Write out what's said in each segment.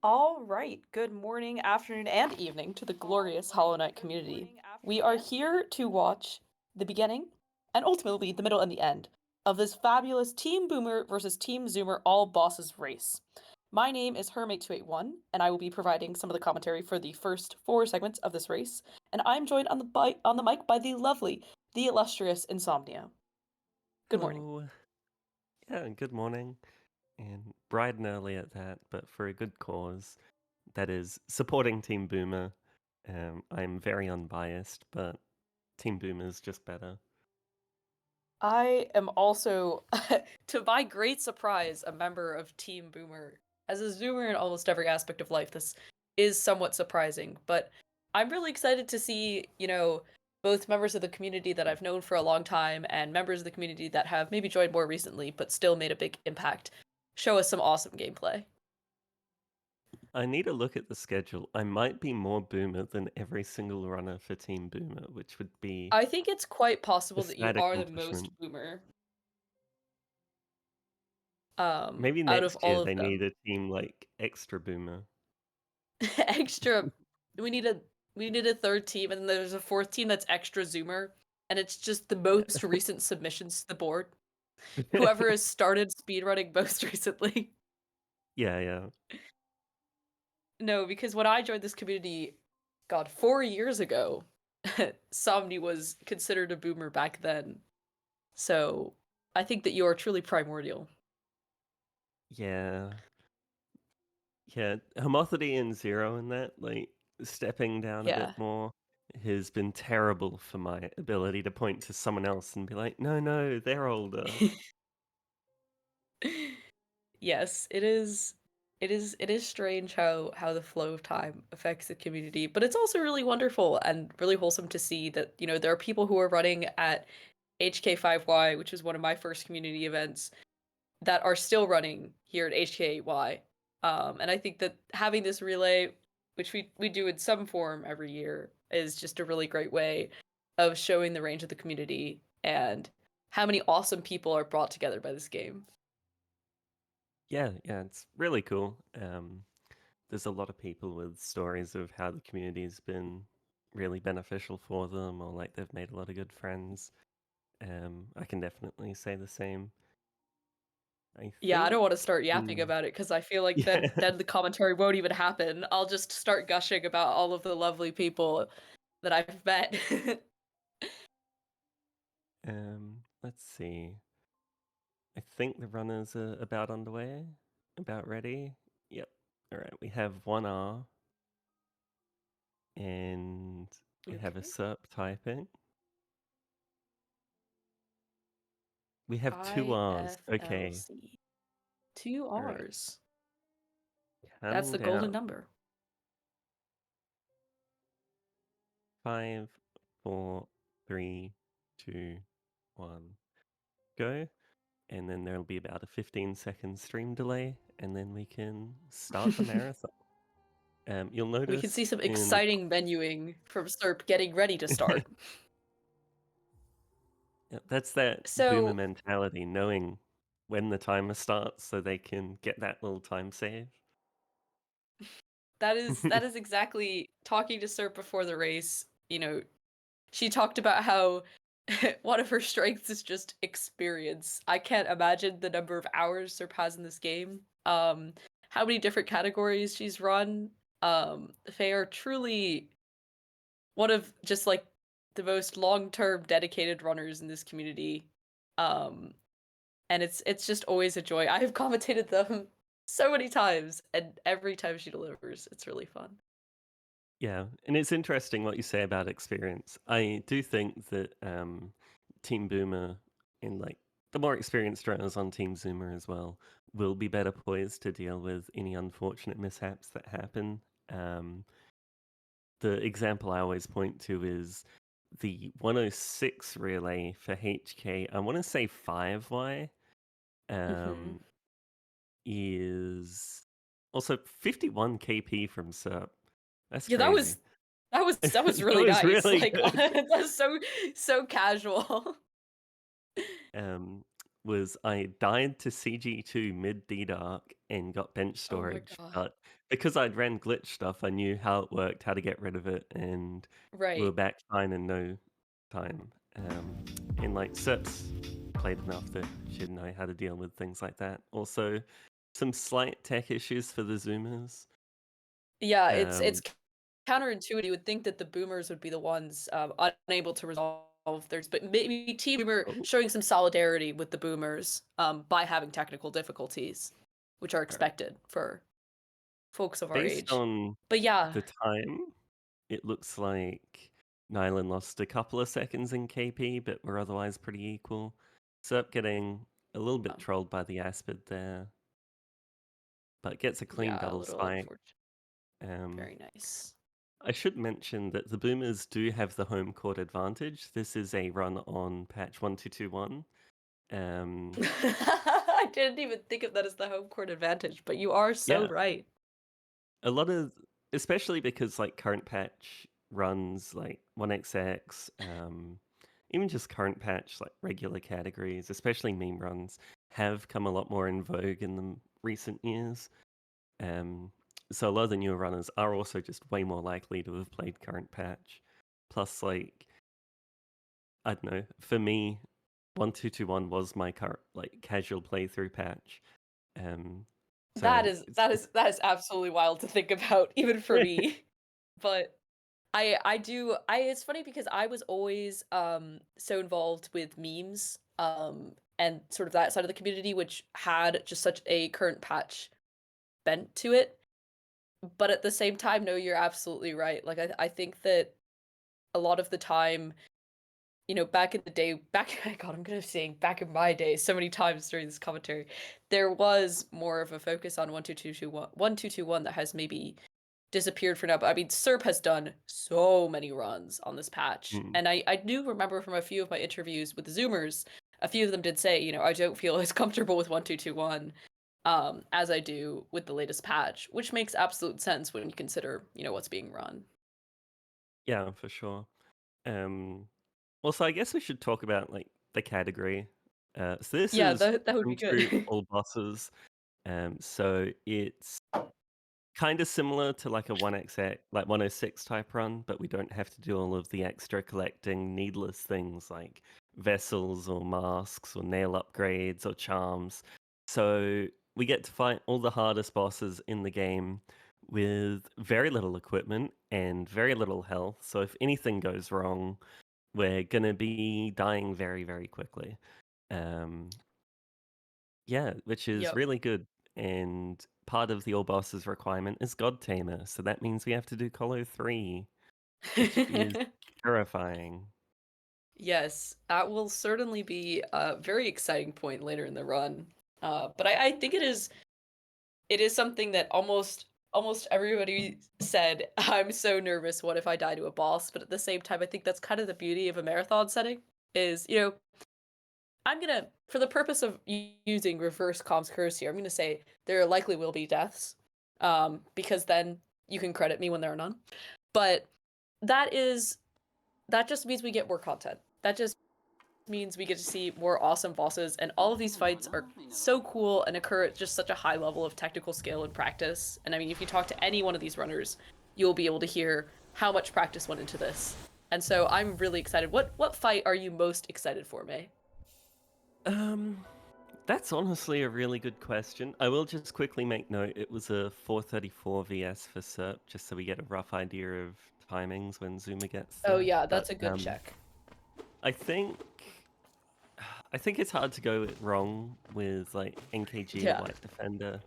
All right. Good morning, afternoon, and evening to the glorious Hollow Knight community. We are here to watch the beginning and ultimately the middle and the end of this fabulous Team Boomer versus Team Zoomer all bosses race. My name is Hermate281, and I will be providing some of the commentary for the first four segments of this race. And I'm joined on the mic by the lovely, the illustrious Insomnia. Good morning. Hello. Yeah, good morning. And bright and early at that, but for a good cause. That is supporting Team Boomer. I'm very unbiased, but Team Boomer's just better. I am also, to my great surprise, a member of Team Boomer. As a Zoomer in almost every aspect of life, this is somewhat surprising, but I'm really excited to see, both members of the community that I've known for a long time and members of the community that have maybe joined more recently but still made a big impact show us some awesome gameplay. I need to look at the schedule. I might be more Boomer than every single runner for Team Boomer, which would be I think it's quite a possible that you sad are the most accomplishment. Boomer, Maybe out of next year all of they need them. a team like extra Boomer. Extra we need a we need a third team, and then there's a fourth team that's extra zoomer, and it's just the most recent submissions to the board. Whoever has started speedrunning most recently. Yeah, yeah. No, because when I joined this community, God, 4 years ago, Somni was considered a boomer back then. So I think that you are truly primordial. Yeah. Yeah, Homothety and Zero in that, like, stepping down a Yeah. bit more has been terrible for my ability to point to someone else and be like, no, no, they're older. Yes, it is strange how the flow of time affects the community, but it's also really wonderful and really wholesome to see that, there are people who are running at HK5Y, which is one of my first community events, that are still running here at HK8Y. And I think that having this relay, which we do in some form every year, is just a really great way of showing the range of the community and how many awesome people are brought together by this game. Yeah, yeah, it's really cool. There's a lot of people with stories of how the community's been really beneficial for them, or like they've made a lot of good friends. I can definitely say the same. I Yeah, I don't think, want to start yapping in... about it because I feel like then yeah. then the commentary won't even happen. I'll just start gushing about all of the lovely people that I've met. Let's see. I think the runners are about underway, about ready. Yep. All right, we have 1R and we have a Okay. SERP typing. We have two R's. Okay. IFLC. Two All right. R's. That's Counting the golden down. number. 5, 4, 3, 2, 1. Go. And then there'll be about a 15-second stream delay, and then we can start the marathon. You'll We can notice see some in... exciting menuing from SERP getting ready to start. Yeah, that's that boomer So mentality, knowing when the timer starts so they can get that little time save. that is exactly talking to SERP before the race. She talked about how one of her strengths is just experience. I can't imagine the number of hours SERP has in this game. How many different categories she's run. They are truly one of just like the most long-term dedicated runners in this community. Um, and it's just always a joy. I have commentated them so many times, and every time she delivers, it's really fun. Yeah, and it's interesting what you say about experience. I do think that Team Boomer and like the more experienced runners on Team Zoomer as well will be better poised to deal with any unfortunate mishaps that happen. Um, the example I always point to is the 106 relay for HK. I want to say 5Y. Hmm. Um, is also 51 KP from SERP. That's Yeah, that was crazy. that was that was That really was nice. really Like good. that's so casual. Um, was I died to CG2 mid D-Dark and got bench Oh my storage, god. but because I'd ran glitch stuff, I knew how it worked, how to get rid of it, and we were Right. back fine in no time. And like Sips played enough that she'd know how to deal with things like that. Also, some slight tech issues for the Zoomers. Yeah, it's Um, counterintuitive. You would think that the boomers would be the ones unable to resolve theirs, but maybe Team Boomer oh, showing some solidarity with the boomers by having technical difficulties, which are all right. expected for folks of our Based age. on But yeah, the time, it looks like Nylan lost a couple of seconds in KP, but were otherwise pretty equal. Serp getting a little bit um, trolled by the Aspid there, but gets a clean yeah, a double little spike. unfortunate. Um, Very nice. I should mention that the Boomers do have the home court advantage. This is a run on patch 1221. Um, I didn't even think of that as the home court advantage, but you are so yeah, right. a lot of, especially because like current patch runs like 1xx, even just current patch like regular categories, especially meme runs, have come a lot more in vogue in the recent years. Um, so a lot of the newer runners are also just way more likely to have played current patch. Plus, like, I don't know, for me, 1221 was my current like casual playthrough patch. Um, That so is it's that is that is absolutely wild to think about, even for me. But I do I it's funny because I was always so involved with memes and sort of that side of the community which had just such a current patch bent to it. But at the same time, no, you're absolutely right. Like I think that a lot of the time, back in the day, back God, I'm gonna say back in my day so many times during this commentary, there was more of a focus on 12221 that has maybe disappeared for now. But I mean, Serp has done so many runs on this patch. mm, And I do remember from a few of my interviews with the Zoomers, a few of them did say, I don't feel as comfortable with 1221 as I do with the latest patch, which makes absolute sense when you consider, what's being run. yeah, for sure. Um, Also, I guess we should talk about like the category. So this Yeah, is that would be from good. Troupe all bosses. So it's kind of similar to like a 1xx, like 106 type run, but we don't have to do all of the extra collecting needless things like vessels or masks or nail upgrades or charms. So we get to fight all the hardest bosses in the game with very little equipment and very little health. So if anything goes wrong, we're gonna be dying very, very quickly. Um, yeah, which is Yep. really good. And part of the All Bosses requirement is God Tamer, so that means we have to do Colo 3, which is terrifying. Yes, that will certainly be a very exciting point later in the run. But I think it is something that almost everybody said, I'm so nervous, what if I die to a boss? But at the same time, I think that's kind of the beauty of a marathon setting is, I'm gonna, for the purpose of using reverse comms curse here, I'm gonna say there likely will be deaths, because then you can credit me when there are none. But that is that just means we get more content. That just means we get to see more awesome bosses, and all of these fights are so cool and occur at just such a high level of technical skill and practice. And I mean, if you talk to any one of these runners, you'll be able to hear how much practice went into this. And so I'm really excited. What fight are you most excited for, May? Um, that's honestly a really good question. I will just quickly make note it was a 434 VS for SERP, just so we get a rough idea of timings when Zuma gets Oh there. yeah, But that's a good check. I think I think it's hard to go wrong with like NKG Yeah, White Defender.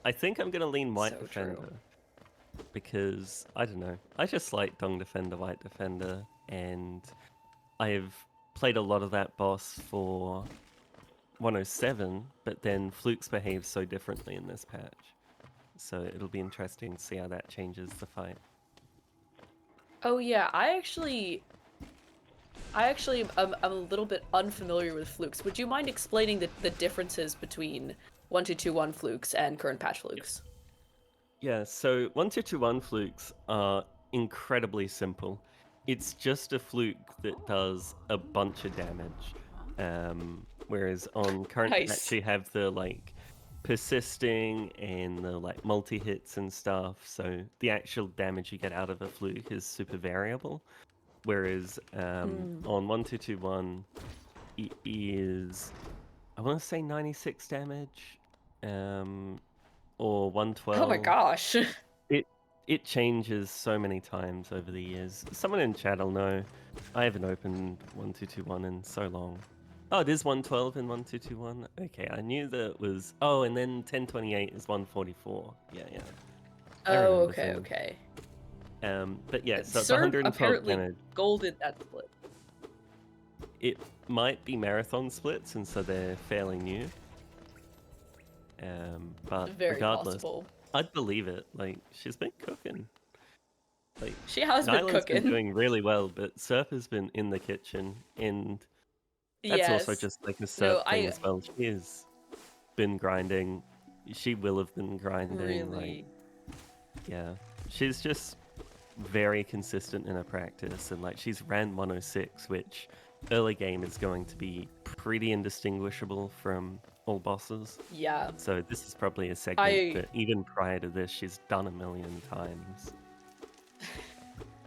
I think I'm gonna lean White so true. Defender because I don't know. I just like Dong Defender, White Defender, and I've played a lot of that boss for 107, but then Flukes behaves so differently in this patch. So it'll be interesting to see how that changes the fight. Oh yeah, I actually am a little bit unfamiliar with flukes. Would you mind explaining the differences between 1221 flukes and current patch flukes? Yeah, so 1221 flukes are incredibly simple. It's just a fluke that does a bunch of damage. Um, whereas on current Nice. patch you have the like persisting and the like multi-hits and stuff, so the actual damage you get out of a fluke is super variable. Whereas Mm. on 1221 it is, I want to say 96 damage, or Oh my 112. gosh. It changes so many times over the years. Someone in chat will know. I haven't opened 1221 in so long. Oh, it is 112 in 1221. Okay, I knew that it was. Oh, and then 1028 is 144. Yeah, yeah. I Oh, remember okay, things. okay. But yeah, so it's Serb 112 apparently damage. golded that split. It might be marathon splits, and so they're fairly new. But Very regardless, possible. I'd believe it. Like, she's been cooking. Like, She has been Nyla's been cooking. doing really well, but Serp has been in the kitchen, and that's also Yes. just like a No, Serp thing I as well. She has been grinding. She will have been grinding. Like, really. yeah, she's just very consistent in her practice, and like she's ran 106, which early game is going to be pretty indistinguishable from all bosses. Yeah. So this is probably a segment I that even prior to this she's done a million times.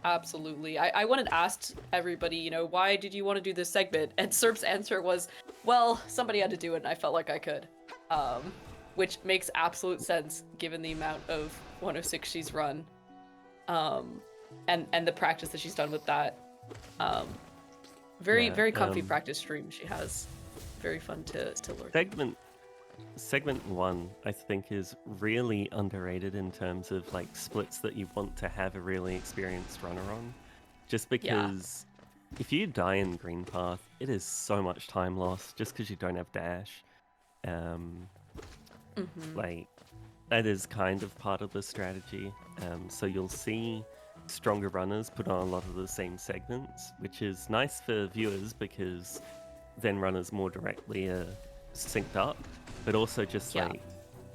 absolutely. I wanted to ask everybody, why did you want to do this segment? And Serp's answer was, well, somebody had to do it and I felt like I could. Which makes absolute sense given the amount of 106 she's run. And the practice that she's done with that. Very, Yeah, very comfy practice stream she has. Very fun to lurk. segment 1 I think is really underrated in terms of like splits that you want to have a really experienced runner on, just Yeah. because if you die in green path it is so much time lost just because you don't have dash. Like, that is kind of part of the strategy. So you'll see stronger runners put on a lot of the same segments, which is nice for viewers because then runners more directly are synced up, but also just Yeah. like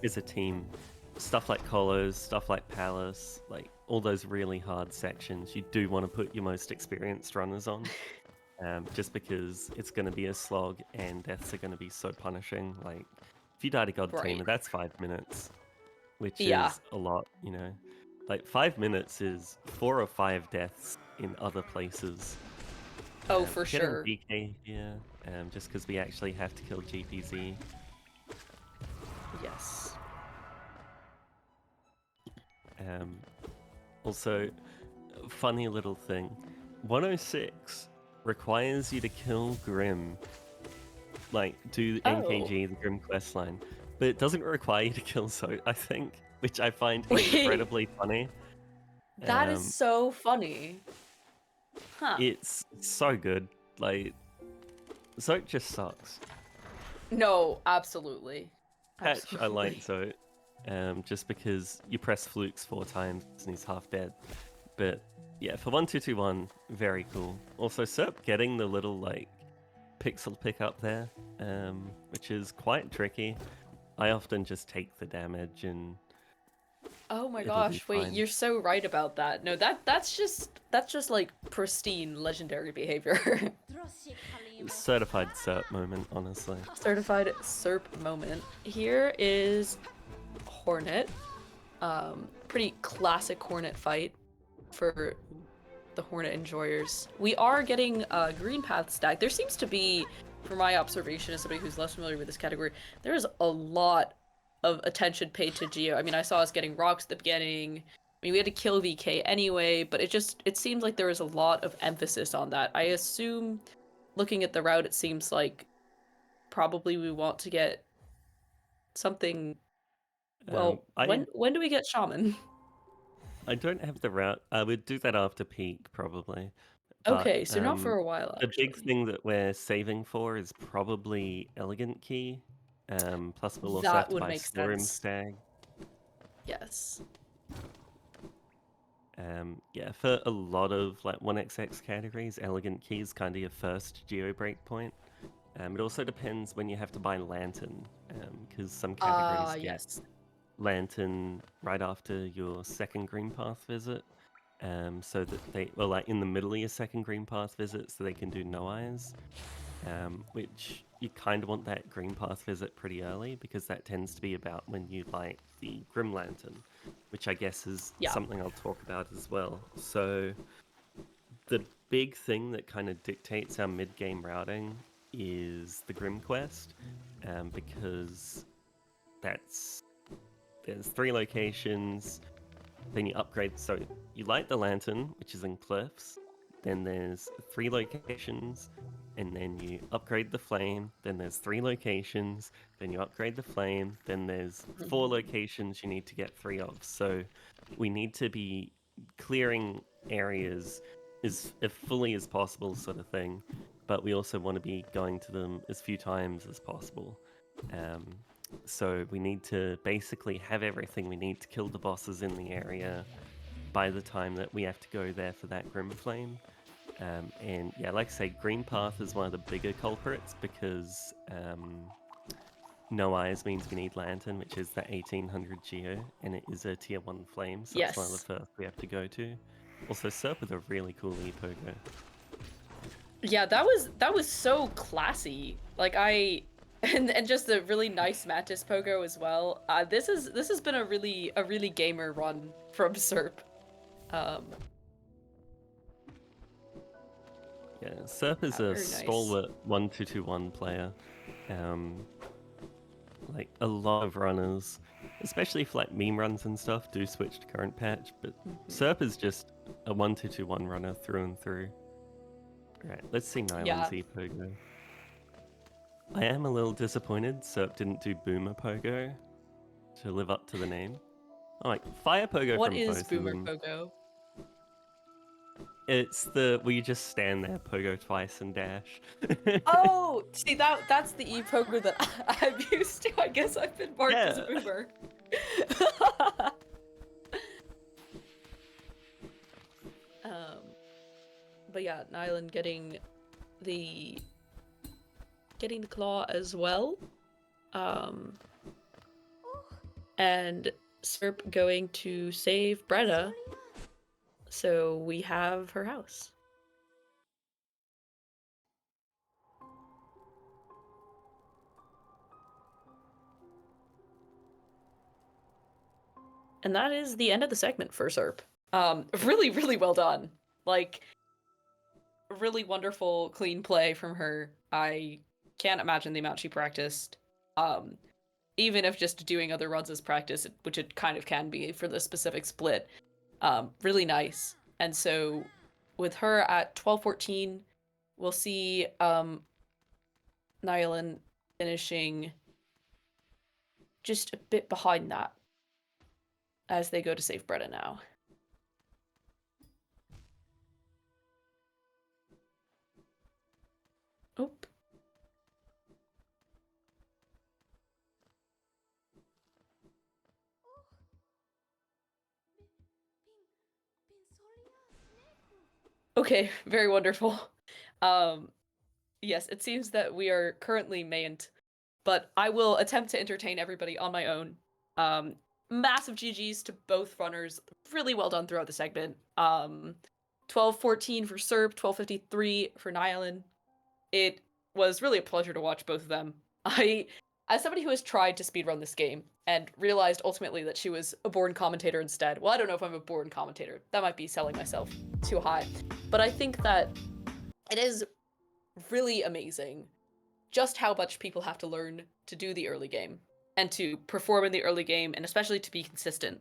as a team, stuff like Colos, stuff like Palace, like all those really hard sections, you do want to put your most experienced runners on. Just because it's going to be a slog and deaths are going to be so punishing. Like, if you die to God Right. Tamer, that's 5 minutes, which Yeah. is a lot, you know? Like, 5 minutes is 4 or 5 deaths in other places. Oh, for Getting sure. DK here, just because we actually have to kill GPZ. Yes. Also, funny little thing, 106 requires you to kill Grimm, like do Oh. NKG, the Grimm questline, but it doesn't require you to kill So, I think, which I find Wait. incredibly funny. That is so funny. Huh. It's so good. Like, Zote just sucks. No, absolutely. Patch, I like Absolutely. Zote, just because you press flukes 4 times and he's half dead. But yeah, for 1221, very cool. Also, Serp getting the little like pixel pick up there, which is quite tricky. I often just take the damage and Oh my it'll be gosh, wait, fine. you're so right about that. No, that's just like pristine legendary behavior. Certified Serp moment, honestly. Certified Serp moment. Here is Hornet. Pretty classic Hornet fight for the Hornet enjoyers. We are getting green path stack. There seems to be, from my observation as somebody who's less familiar with this category, there is a lot of attention paid to Geo. I mean, I saw us getting rocks at the beginning. I mean, we had to kill VK anyway, but it seems like there was a lot of emphasis on that. I assume, looking at the route, it seems like probably we want to get something. Well, I when do we get Shaman? I don't have the route. I would do that after peak probably, but Okay, so not for a while the big actually. thing that we're saving for is probably Elegant Key. Plus we'll also have That to would buy make Storeroom sense. Stag. Yes. Yeah, for a lot of like 1xx categories, Elegant Key is kind of your first geo break point. It also depends when you have to buy Lantern, because some categories get Yes. Lantern right after your second Green Path visit, so that they, well, like in the middle of your second Green Path visit, so they can do no eyes. which you kind of want that green path visit pretty early because that tends to be about when you light the Grimm lantern, which I guess is Yeah. something I'll talk about as well. So the big thing that kind of dictates our mid-game routing is the Grimm quest, because that's there's 3 locations. Then you upgrade. So you light the lantern, which is in cliffs. Then there's 3 locations, and then you upgrade the flame. Then there's 3 locations. Then you upgrade the flame. Then there's 4 locations you need to get 3 of. So we need to be clearing areas as fully as possible, sort of thing. But we also want to be going to them as few times as possible. Um, so we need to basically have everything we need to kill the bosses in the area by the time that we have to go there for that Grim Flame. And yeah, like I say, Green Path is one of the bigger culprits because no eyes means we need Lantern, which is the 1800 Geo, and it is a tier 1 flame, so it's one of the Yes. first we have to go to. Also, Serp with a really cool E-Pogo. Yeah, that was so classy. Like and just a really nice Mantis Pogo as well. This has been a really gamer run from Serp. Um, Yeah, Serp is a very nice. stalwart 1-2-2-1 player. Like a lot of runners, especially if like meme runs and stuff, do switch to current patch, but Serp is just a 1-2-2-1 runner through and through. Right, let's see Yeah. Nyland's E-Pogo. I am a little disappointed Serp didn't do Boomer Pogo to live up to the name. Oh, like Fire Pogo What from is both of Boomer them. Pogo? It's the where you just stand there, Pogo twice and dash. Oh, see that's the e-poker that I'm used to. I guess I've been marked as Yeah. Boomer. um, but yeah, Nyland the getting the claw as well. And Serp going to save Bretta. So we have her house. And that is the end of the segment for Serp. Really, really well done. Like, really wonderful, clean play from her. I can't imagine the amount she practiced. Even if just doing other runs as practice, which it kind of can be for the specific split. Really nice. And so with her at 12-14, we'll see Nylan finishing just a bit behind that as they go to save Bretta now. Oop. Okay, very wonderful. Yes, it seems that we are currently maint, but I will attempt to entertain everybody on my own. Um, Massive GGs to both runners. Really well done throughout the segment. 12-14 for Serb, 12-53 for Nylan. It was really a pleasure to watch both of them. As somebody who has tried to speedrun this game and realized ultimately that she was a born commentator instead. Well, I don't know if I'm a born commentator. That might be selling myself too high. But I think that it is really amazing just how much people have to learn to do the early game and to perform in the early game and especially to be consistent.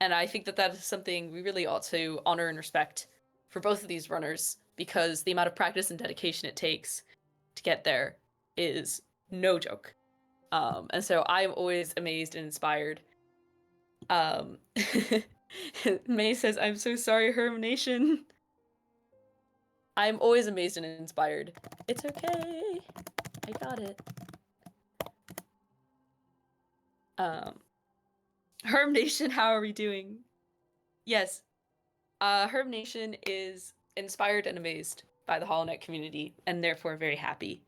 And I think that that is something we really ought to honor and respect for both of these runners because the amount of practice and dedication it takes to get there is no joke. And so I'm always amazed and inspired. Um, May says, "I'm so sorry, Herm Nation." I'm always amazed and inspired. It's okay. I got it. Herm Nation, how are we doing? Yes. Herm Nation is inspired and amazed by the HoloNet community and therefore very happy.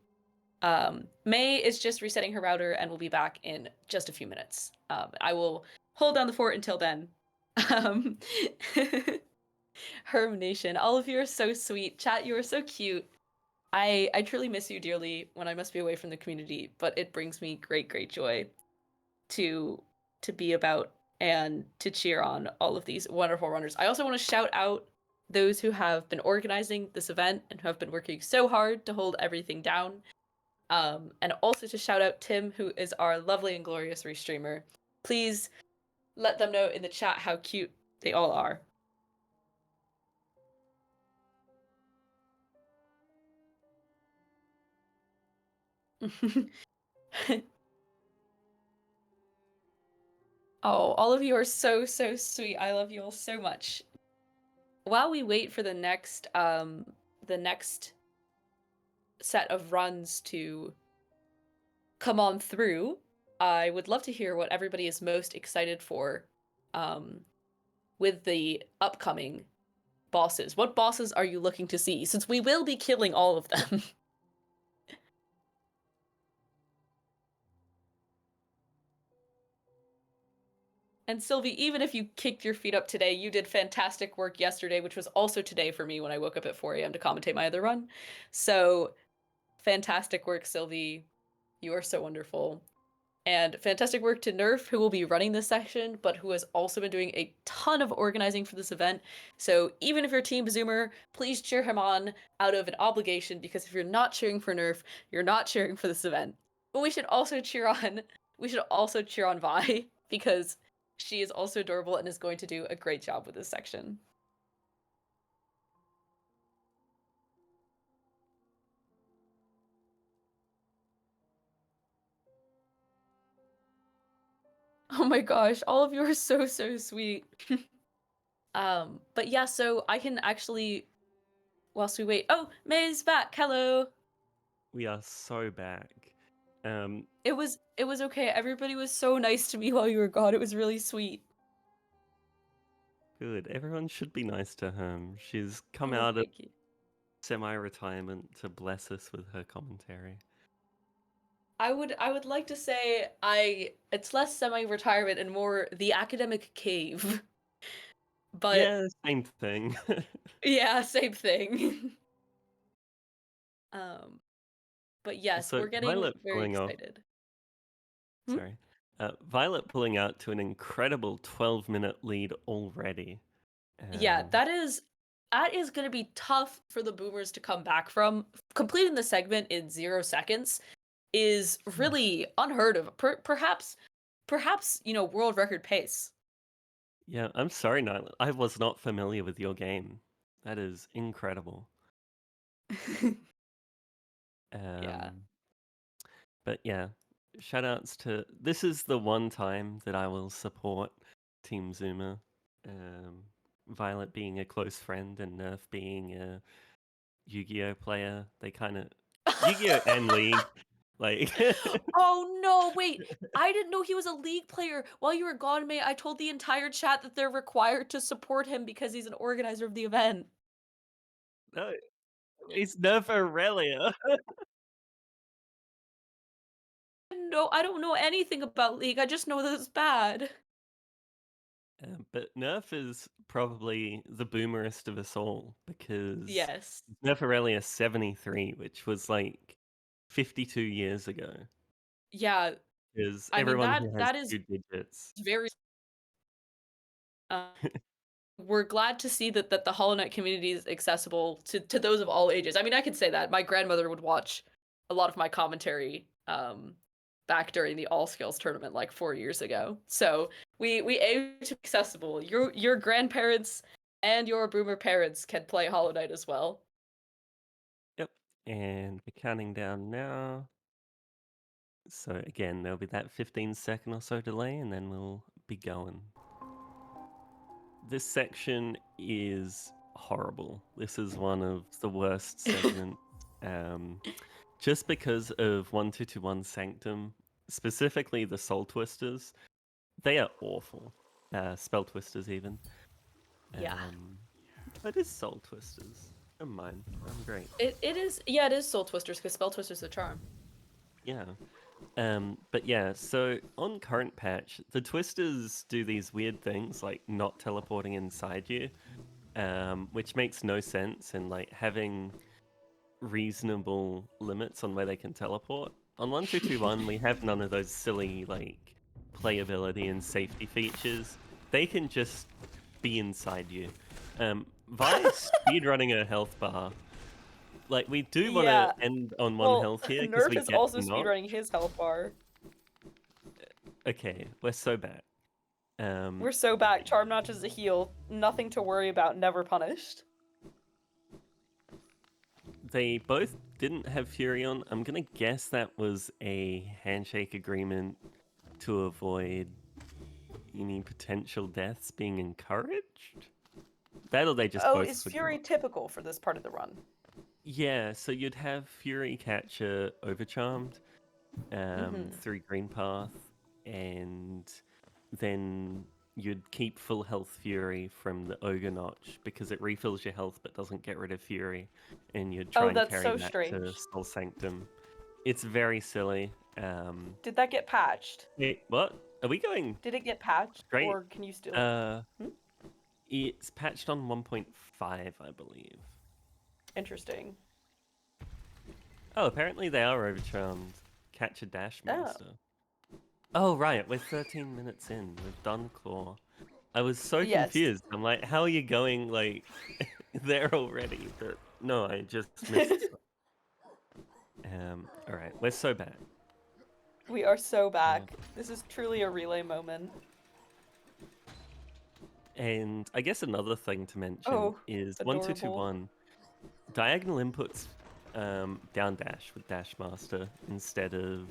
May is just resetting her router and will be back in just a few minutes. I will hold down the fort until then. Um, Herm Nation, all of you are so sweet. Chat, you are so cute. I truly miss you dearly when I must be away from the community, but it brings me great joy to be about and to cheer on all of these wonderful runners. I also want to shout out those who have been organizing this event and who have been working so hard to hold everything down. And also to shout out Tim, who is our lovely and glorious restreamer. Please let them know in the chat how cute they all are. Oh, all of you are so sweet. I love you all so much. While we wait for the next set of runs to come on through, I would love to hear what everybody is most excited for with the upcoming bosses. What bosses are you looking to see? Since we will be killing all of them. And Sylvie, even if you kicked your feet up today, you did fantastic work yesterday, which was also today for me when I woke up at 4 a.m. to commentate my other run. So, fantastic work, Sylvie. You are so wonderful. And fantastic work to Nerf, who will be running this section, but who has also been doing a ton of organizing for this event. So even if you're Team Zoomer, please cheer him on out of an obligation, because if you're not cheering for Nerf, you're not cheering for this event. But we should also cheer on Vi, because she is also adorable and is going to do a great job with this section. Oh my gosh, all of you are so sweet. But yeah, so I can actually, whilst we wait. Oh, May's back. Hello. We are so back. It was okay. Everybody was so nice to me while you were gone. It was really sweet. Good. Everyone should be nice to her. She's come Oh, out of thank you. semi-retirement to bless us with her commentary. I would like to say it's less semi-retirement and more the academic cave. But Yeah, same thing. yeah, same thing. um but yes, Also, we're getting Violet very pulling off. excited. Hmm? Sorry. Violet pulling out to an incredible 12-minute lead already. Yeah, Um, that is going to be tough for the boomers to come back from. Completing the segment in 0 seconds is really unheard of. Perhaps world record pace. yeah, I'm sorry, Nyla. I was not familiar with your game. That is incredible. Yeah. Um, but yeah, shoutouts to. This is the one time that I will support Team Zuma. Violet being a close friend and Nerf being a Yu-Gi-Oh player. They kind of Yu-Gi-Oh and League, like. Oh no, wait. I didn't know he was a league player. While you were gone, May, I told the entire chat that they're required to support him because he's an organizer of the event. No, it's Nerf Aurelia. No, I don't know anything about League. I just know that it's bad. But Nerf is probably the boomerest of us all because Yes. Nerf Aurelia 73, which was like 52 years ago. Yeah, Because I mean everyone that who has that is two digits. very uh, we're glad to see that the Hollow Knight community is accessible to those of all ages. I mean, I could say that. My grandmother would watch a lot of my commentary back during the All Skills tournament like 4 years ago. So we aim to be accessible. Your grandparents and your boomer parents can play Hollow Knight as well. Yep. And we're counting down now. So again, there'll be that 15-second or so delay, and then we'll be going. This section is horrible. This is one of the worst segments. Just because of 1221 Sanctum, specifically the Soul Twisters, they are awful. Spell Twisters, even. Yeah. But it's Soul Twisters. Never mind. I'm great. It is Soul Twisters because Spell Twisters the charm. Yeah. But yeah, so on current patch, the Twisters do these weird things like not teleporting inside you, which makes no sense, and like having reasonable limits on where they can teleport. On 1221, we have none of those silly, like, playability and safety features. They can just be inside you. Vi is speedrunning her health bar. Like, we do want to Yeah. end on one Well, health here because Nerf we is get also knocked. speedrunning his health bar. Okay, we're so bad. We're so back. Charm Notch is a heal. Nothing to worry about. Never punished. They both didn't have Fury on. I'm gonna guess that was a handshake agreement to avoid any potential deaths being encouraged. That or they just Oh, both is forgot. Fury typical for this part of the run? Yeah, so you'd have Fury Catcher Overcharmed through Green Path, and then you'd keep full health Fury from the Ogre Notch because it refills your health but doesn't get rid of Fury, and you'd try Oh, and that's carry so that to strange. Soul Sanctum. It's very silly. Did that get patched? Wait, what? Are we going Did it get patched, straight? or can you still? Uh, Hmm? it's patched on 1.5, I believe. Interesting. Oh, apparently they are overcharmed. Catch a Dash Oh, Master. Oh, right, we're 13 minutes in. We've done Claw. I was so yes. confused. I'm like, how are you going, like, there already? But no, I just missed. Alright, we're so bad. We are so back. This is truly a relay moment. And I guess another thing to mention Oh, is adorable. 1221 diagonal inputs down dash with Dash Master instead of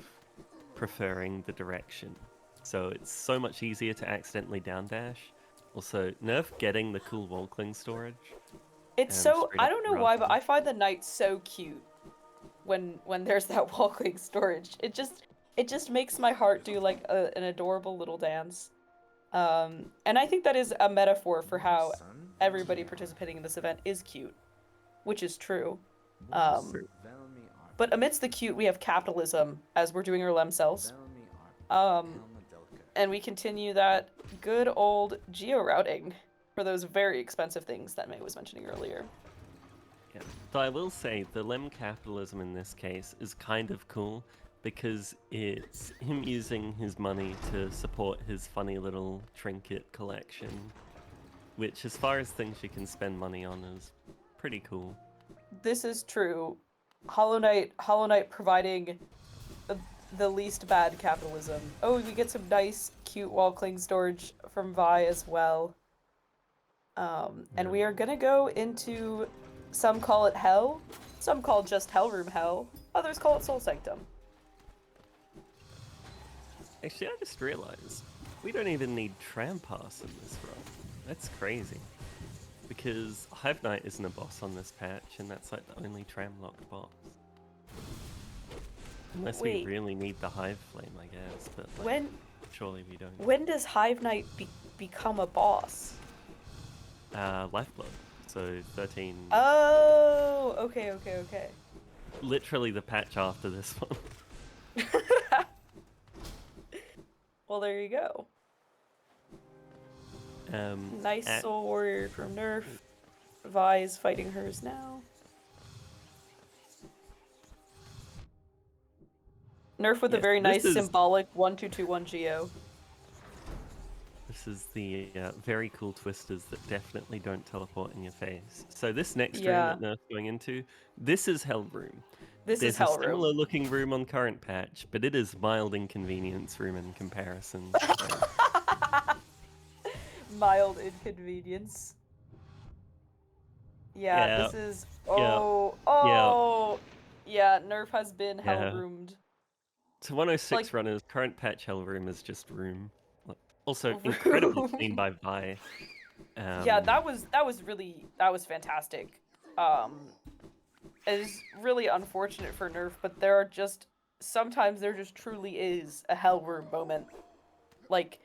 preferring the direction. So it's so much easier to accidentally down dash. Also, nerf getting the cool wall cling storage. It's so, Straight I up don't know why, but rubber. I find the knight so cute when there's that walking storage. It just makes my heart do like an adorable little dance. And I think that is a metaphor for how everybody participating in this event is cute, which is true. Um, but amidst the cute, we have capitalism as we're doing our lem cells. Um, and we continue that good old geo-routing for those very expensive things that May was mentioning earlier. Yeah. Though I will say the lem capitalism in this case is kind of cool because it's him using his money to support his funny little trinket collection, which, as far as things you can spend money on, is pretty cool. This is true. Hollow Knight providing the least bad capitalism. Oh, we get some nice, cute wall cling storage from Vi as well. And we are gonna go into, some call it Hell, some call just Hellroom Hell, others call it Soul Sanctum. Actually, I just realized we don't even need Tram Pass in this run. That's crazy. Because Hive Knight isn't a boss on this patch, and that's like the only Tram locked boss. Unless we Wait, really need the Hive Flame, I guess, but like, when surely we don't. when does Hive Knight become a boss? Lifeblood. So 13. Oh, okay. Literally the patch after this one. Well, there you go. Nice Soul Warrior from Nerf. Vi is fighting hers now. Nerf with a Yes, very this nice is symbolic 1221 Geo. this is the very cool twisters that definitely don't teleport in your face. So this next room Yeah, that Nerf's going into, this is Hell Room. this is There's a Hellroom. similar looking room on current patch, but it is mild inconvenience room in comparison. So. Mild inconvenience. Yeah, Yeah, this is. yeah, Oh, yeah, oh! Yeah, Nerf has been yeah. Hellroomed. To 106 Like, runners, current patch Hell Room is just room. Also, incredibly clean room. by Vi. Yeah, Um, that was fantastic. Um, it is really unfortunate for Nerf, but sometimes there just truly is a Hellroom moment. Like,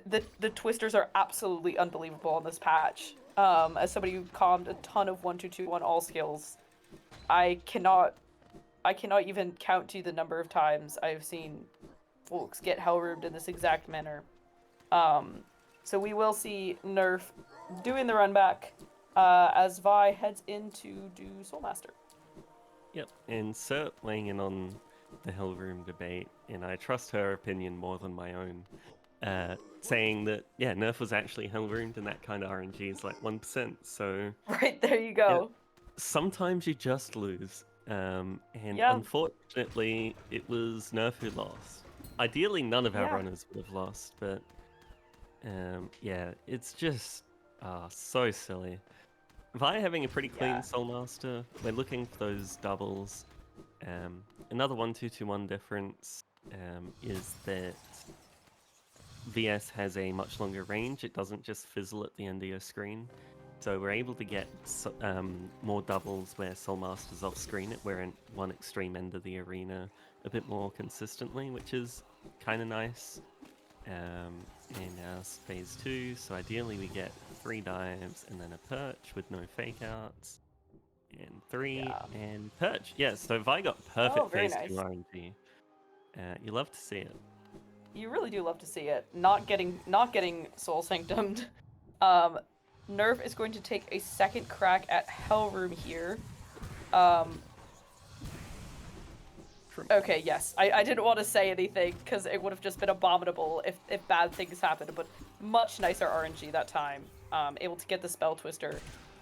the twisters are absolutely unbelievable on this patch. As somebody who calmed a ton of 1221 all skills, I cannot even count to the number of times I've seen folks get hellroomed in this exact manner. So we will see Nerf doing the run back as Vi heads in to do Soulmaster. Yep, and Cert weighing in on the Hellroom debate, and I trust her opinion more than my own, saying that, yeah, Nerf was actually Hellroomed and that kind of RNG is like 1%, so Right, there you yeah, go. sometimes you just lose. And Yeah, unfortunately, it was Nerf who lost. Ideally, none of our yeah, runners would have lost, but yeah, it's just so silly. Vi having a pretty clean yeah. Soulmaster. We're looking for those doubles. Um, Another 1-2-2-1 difference is that VS has a much longer range. It doesn't just fizzle at the end of your screen. So we're able to get more doubles where Soulmaster's off screen at we're in one extreme end of the arena a bit more consistently, which is kind of nice. And now it's phase 2, so ideally we get 3 dives and then a perch with no fake outs. And 3 Yeah. and perch. Yeah, so Vi got Oh, perfect very phase 2 nice. RNG. You love to see it. You really do love to see it. Not getting soul sanctumed. Nerf is going to take a second crack at Hellroom here. Um, okay, yes. I didn't want to say anything because it would have just been abominable if bad things happened, but much nicer RNG that time. Able to get the Spell Twister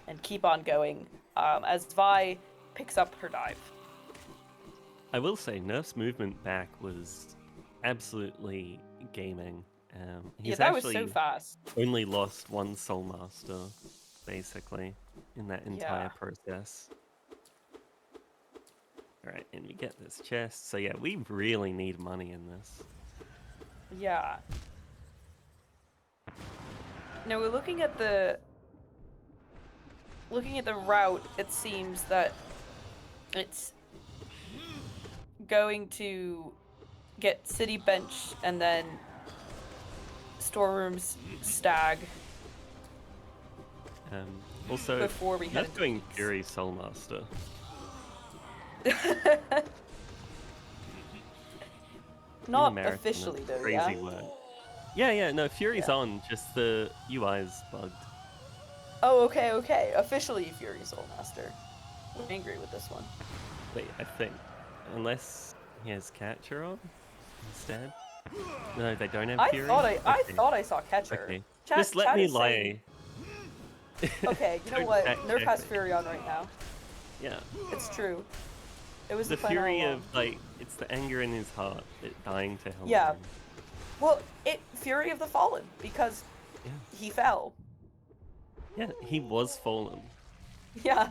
and keep on going as Vi picks up her dive. I will say, Nerf's movement back was absolutely gaming. Yeah, He's that was so actually fast. only lost one Soul Master, basically, in that Yeah. entire process. Alright, and we get this chest. So yeah, we really need money in this. Yeah. Now we're looking at the route. It seems that it's going to get city bench and then storerooms stag Also, before we head Nerf into doing peaks. Fury Soul Master. In Not America, officially that's though, yeah? crazy work. Yeah, no, Fury's Yeah. on, just the UI's bugged. Oh, okay. Officially Fury Soul Master. I'm angry with this one. Wait, I think. Unless he has Catcher on instead? No, they don't have Fury? I Okay, thought I saw Catcher. okay. Just Chat let chat me is saying, lie. okay, you know Don't what? fact Nerf check has me. Fury on right now. Yeah. It's true. It was The the plan all fury along. of, like, it's the anger in his heart, it dying to hell. Yeah. Well, Fury of the Fallen because Yeah. he fell. Yeah, he was fallen. Yeah.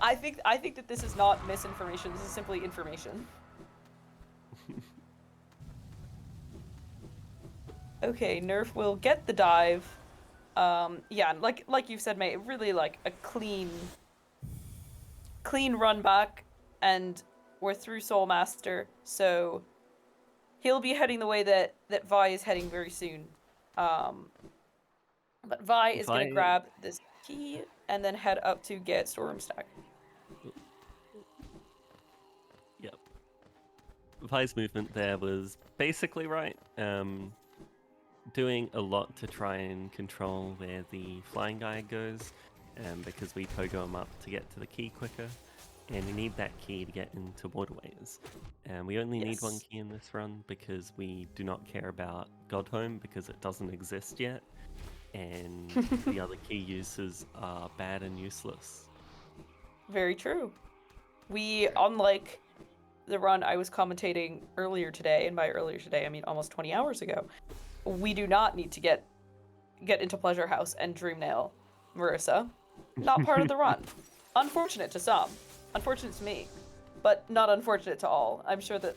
I think that this is not misinformation. This is simply information. Okay, Nerf will get the dive. Yeah, like you've said, mate, really like a clean run back, and we're through Soul Master, so he'll be heading the way that Vi is heading very soon. But Vi is gonna Vi, grab this key and then head up to get Storeroom Stack. yep. Vi's movement there was basically right. Doing a lot to try and control where the flying guy goes, because we pogo him up to get to the key quicker, and we need that key to get into waterways. And we only need one Yes. key in this run because we do not care about Godhome because it doesn't exist yet, and the other key uses are bad and useless. Very true. We, unlike the run I was commentating earlier today, and by earlier today I mean almost 20 hours ago, we do not need to get into Pleasure House and Dreamnail Marissa. Not part of the run. Unfortunate to some. Unfortunate to me. But not unfortunate to all. I'm sure that